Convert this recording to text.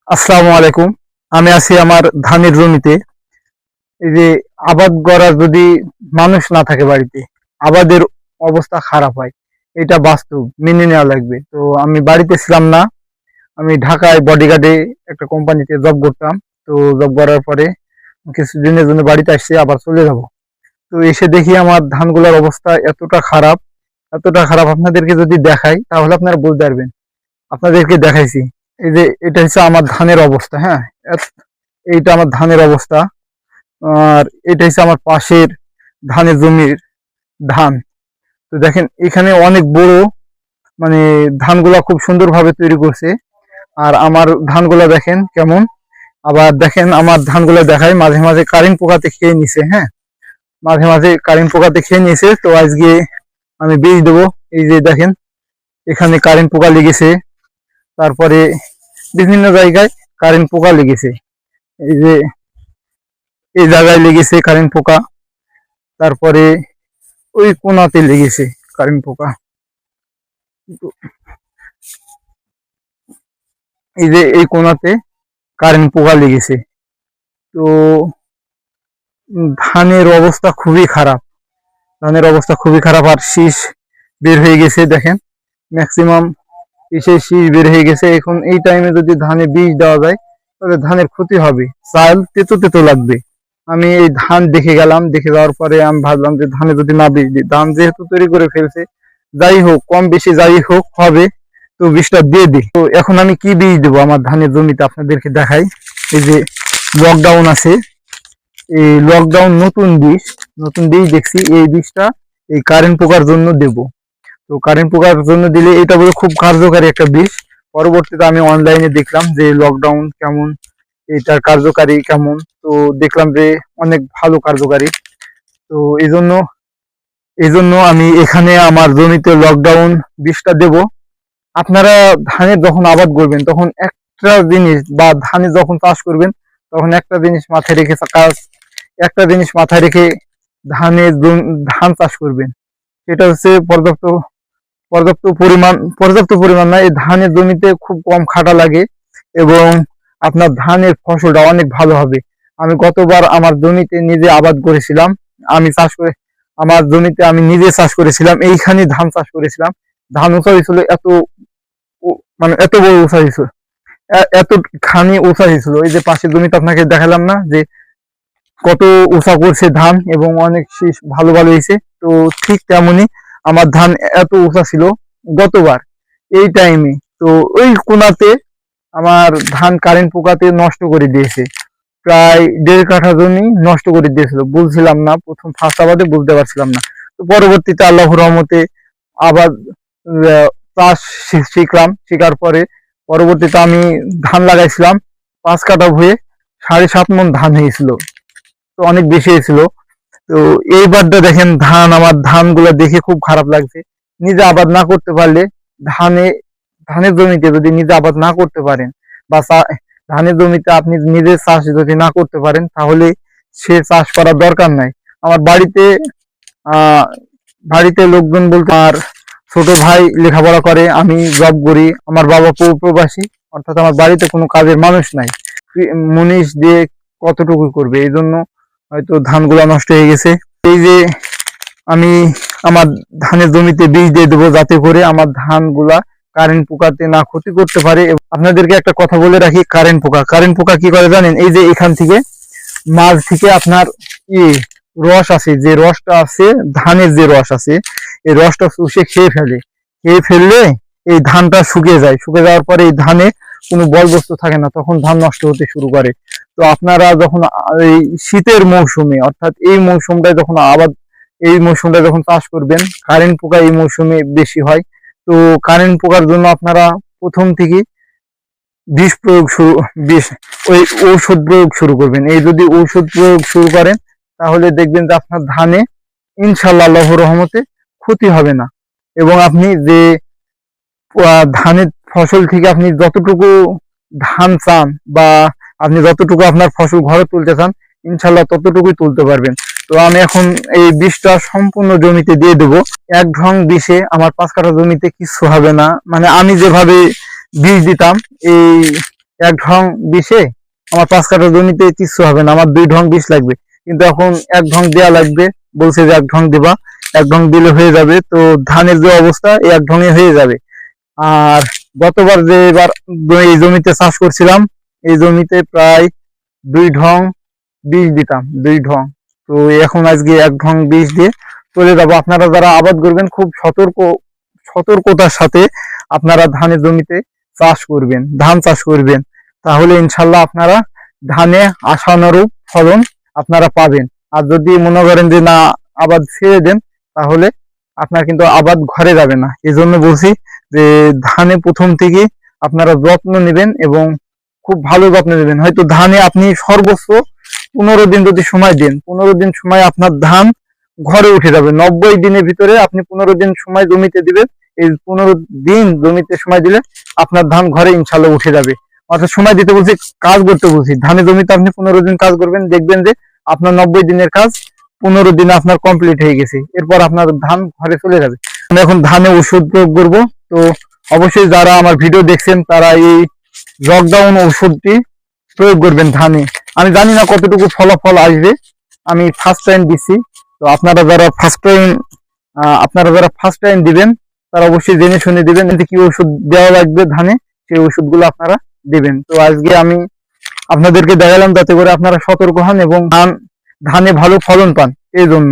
আসসালামু আলাইকুম। আমি আছি আমার ধানের জমিতে। এই যে আবাদ করার যদি মানুষ না থাকে বাড়িতে, আবাদের অবস্থা খারাপ হয়। এটা বাস্তব, মেনে নেওয়া লাগবে। তো আমি বাড়িতে ছিলাম না, আমি ঢাকায় বডিগার্ডে একটা কোম্পানিতে জব করতাম। তো জব করার পরে কিছুদিনের জন্য বাড়িতে আসছি, আবার চলে যাব। তো এসে দেখি আমার ধানগুলোর অবস্থা এতটা খারাপ আপনাদেরকে যদি দেখাই তাহলে আপনারা বুঝতে পারবেন। আপনাদেরকে দেখাইছি, এই যে এটা হচ্ছে আমার ধানের অবস্থা। হ্যাঁ, এইটা আমার ধানের অবস্থা। আর এটা হচ্ছে আমার পাশের ধানের জমির ধান। তো দেখেন এখানে অনেক বড়, মানে ধানগুলা খুব সুন্দরভাবে তৈরি করছে। আর আমার ধানগুলা দেখেন কেমন। আবার দেখেন আমার ধানগুলা দেখায় মাঝে মাঝে কারেন্ট পোকাতে খেয়ে নিছে। হ্যাঁ, মাঝে মাঝে কারেন্ট পোকাতে খেয়ে নিয়েছে। তো আজকে আমি বীজ দেবো। এই যে দেখেন এখানে কারেন্ট পোকা লেগেছে, তারপরে বিভিন্ন জায়গায় কারেন্ট পোকা লেগেছে। এই যে এই জায়গায় লেগেছে কারেন্ট পোকা, তারপরে ওই কোনাতে লেগেছে কারেন্ট পোকা। তো এই যে এই কোনাতে কারেন্ট পোকা লেগেছে। তো ধানের অবস্থা খুবই খারাপ, আর শীষ বের হয়ে গেছে দেখেন। ম্যাক্সিমাম শীষ বের হয়ে গেছে। এখন এই টাইমে যদি ধানে বীজ দেওয়া যায় তাহলে ধানের ক্ষতি হবে, চাল তেতো তেতো লাগবে। আমি এই ধান দেখে গেলাম, দেখে যাওয়ার পরে আমি ভাবলাম যে ধানে যদি না বীজ দিই, ধান যেহেতু তৈরি করে ফেলছে, যাই হোক কম বেশি যাই হোক হবে, তো বীজটা দিয়ে দিই। তো এখন আমি কি বীজ দেবো আমার ধানের জমিতে আপনাদেরকে দেখাই। এই যে লকডাউন আছে, এই লকডাউন নতুন বীজ দেখছি। এই বীজটা এই কারেন্ট পোকার জন্য দেব। তো কারেন্ট পোকার জন্য দিলে এটা বলে খুব কার্যকারী একটা বীজ। পরবর্তীতে আমি অনলাইনে দেখলাম যে লকডাউন কেমন, এটার কার্যকারী কেমন। তো দেখলাম যে অনেক ভালো কার্যকারী। তো এই জন্য আমি এখানে আমার জমিতে লকডাউন বীজটা দেব। আপনারা ধানের যখন আবাদ করবেন তখন একটা জিনিস, বা ধানে যখন চাষ করবেন তখন একটা জিনিস মাথায় রেখে ধান চাষ করবেন। সেটা হচ্ছে পর্যাপ্ত পরিমাণ না, এই ধানের জমিতে খুব কম খাটা লাগে এবং আপনার ধানের ফসলটা অনেক ভালো হবে। আমি গতবার আমার জমিতে নিজে আবাদ করেছিলাম, আমি চাষ করে আমার জমিতে আমি নিজে চাষ করেছিলাম, এইখানে ধান চাষ করেছিলাম। ধান উঁচা হয়েছিল, মানে এত বড় উঁচা হয়েছিল, এতখানি উঁচা হয়েছিল। এই যে পাশের জমিতে আপনাকে দেখালাম না যে কত উঁচা করছে ধান, এবং অনেক শীষ ভালো ভালো হয়েছে। তো ঠিক তেমনি আমার ধান এত উঁচা ছিল গতবার এই টাইমে। তো ওই কোনাতে আমার ধান কারেন্ট পোকাতে নষ্ট করে দিয়েছে, প্রায় 1.5 কাঠা জমি নষ্ট করে দিয়েছিল। বুঝছিলাম না, প্রথম ফার্স্ট আবাদে বুঝতে পারছিলাম না। তো পরবর্তীতে আল্লাহর রহমতে আবার চাষ শিখলাম। শেখার পরে পরবর্তীতে আমি ধান লাগাইছিলাম 5 কাঠা ভুঁয়ে, 7.5 মণ ধান হয়েছিল। তো অনেক বেশি হয়েছিল। তো এইবারটা দেখেন আমার ধানগুলো দেখে খুব খারাপ লাগছে। নিজে আবাদ না করতে পারলে, ধানে ধানের জমিতে যদি নিজে আবাদ না করতে পারেন, বা ধানের জমিতে আপনি নিজে চাষ যদি না করতে পারেন, তাহলে সে চাষ করার দরকার নাই। আমার আহ বাড়িতে লোকজন বলতে, আর ছোট ভাই লেখাপড়া করে, আমি জব করি, আমার বাবা প্রবাসী, অর্থাৎ আমার বাড়িতে কোনো কাজের মানুষ নাই। মুনিশ দিয়ে কতটুকু করবে, এই জন্য হয়তো ধানগুলা নষ্ট হয়ে গেছে। এই যে আমি আমার ধানের জমিতে বীজ দিয়ে দেবো, যাতে করে আমার ধানগুলা কারেন্ট পোকাতে না ক্ষতি করতে পারে। আপনাদেরকে একটা কথা বলে রাখি, কারেন্ট পোকা কি করে জানেন? এই যে এখান থেকে মাঝ থেকে আপনার রস আছে, যে রসটা আছে, ধানের যে রস আছে, এই রসটা চুষে খেয়ে ফেললে এই ধানটা শুকিয়ে যাওয়ার পরে এই ধানে কোনো বল বস্তু থাকে না, তখন ধান নষ্ট হতে শুরু করে। তো আপনারা যখন এই শীতের মৌসুমে, অর্থাৎ এই মৌসুমটায় যখন চাষ করবেন, কারেন্ট পোকা এই মৌসুমে বেশি হয়। তো কারেন্ট পোকার জন্য আপনারা প্রথম থেকে বিষ প্রয়োগ শুরু বিষ ওই ঔষধ প্রয়োগ শুরু করবেন। এই যদি ঔষধ প্রয়োগ শুরু করেন, তাহলে দেখবেন যে আপনার ধানে ইনশাআল্লাহ আল্লাহর রহমতে ক্ষতি হবে না। এবং আপনি যে ধানের ফসল থেকে আপনি যতটুকু ধান চান, বা আপনি যতটুকু আপনার ফসল ঘরে তুলতে চান, ইনশাল্লাহ ততটুকুই তুলতে পারবেন। তো আমি এখন এই বীজটা সম্পূর্ণ জমিতে দিয়ে দেবো। এক ঢং বিষে আমার 5 কাঠা জমিতে কিছু হবে না। মানে আমি যেভাবে বীজ দিতাম, এই এক ঢং বিষে আমার 5 কাঠা জমিতে কিচ্ছু হবে না, আমার 2 ঢং বিষ লাগবে। কিন্তু এখন 1 ঢং দেয়া লাগবে, বলছে যে 1 ঢং দিবা, 1 ঢং দিলে হয়ে যাবে। তো ধানের যে অবস্থা, এই 1 ঢঙে হয়ে যাবে। আর গতবার যে এবার এই জমিতে চাষ করছিলাম, এই জমিতে প্রায় 2 ঢং বিষ দিতাম, 2 ঢং। তো এখন আজকে 1 ঢং বিষ দিয়ে চলে যাবো। আপনারা যারা আবাদ করবেন খুব সতর্কতার সাথে আপনারা ধানের জমিতে চাষ করবেন, ধান চাষ করবেন, তাহলে ইনশাল্লাহ আপনারা ধানে আশানুরূপ ফলন আপনারা পাবেন। আর যদি মনে করেন যে না, আবাদ ছেড়ে দেন, তাহলে আপনার কিন্তু আবাদ ঘরে যাবে না। এই জন্য বলছি যে ধানে প্রথম থেকে আপনারা যত্ন নেবেন এবং খুব ভালো যত্ন নেবেন। হয়তো ধানে আপনি সর্বোচ্চ 15 দিন যদি সময় দেন, 15 দিন সময় আপনার ধান ঘরে উঠে যাবে। 90 দিনের ভিতরে আপনি 15 দিন সময় জমিতে দিবেন। এই 15 দিন জমিতে সময় দিলে আপনার ধান ঘরে ইনশাল্লাহ উঠে যাবে। অর্থাৎ সময় দিতে বলছি, কাজ করতে বলছি। ধানের জমিতে আপনি 15 দিন কাজ করবেন, দেখবেন যে আপনার 90 দিনের কাজ 15 দিনে আপনার কমপ্লিট হয়ে গেছে। এরপর আপনার ধান ঘরে চলে যাবে। আমি এখন ধানে ওষুধ প্রয়োগ করবো। তো অবশ্যই যারা আমার ভিডিও দেখছেন তারা এই লকডাউন ওষুধটি প্রয়োগ করবেন ধানে। আমি জানি না কতটুকু ফলাফল আসবে, আমি ফার্স্ট টাইম দিচ্ছি। তো আপনারা যারা ফার্স্ট টাইম দিবেন তারা অবশ্যই জেনে শুনে দিবেন যে কি ওষুধ দেওয়া লাগবে ধানে, সেই ওষুধগুলো আপনারা দিবেন। তো আজকে আমি আপনাদেরকে দেখালাম, যাতে করে আপনারা সতর্ক হন এবং ধানে ভালো ফলন পান, এই জন্য।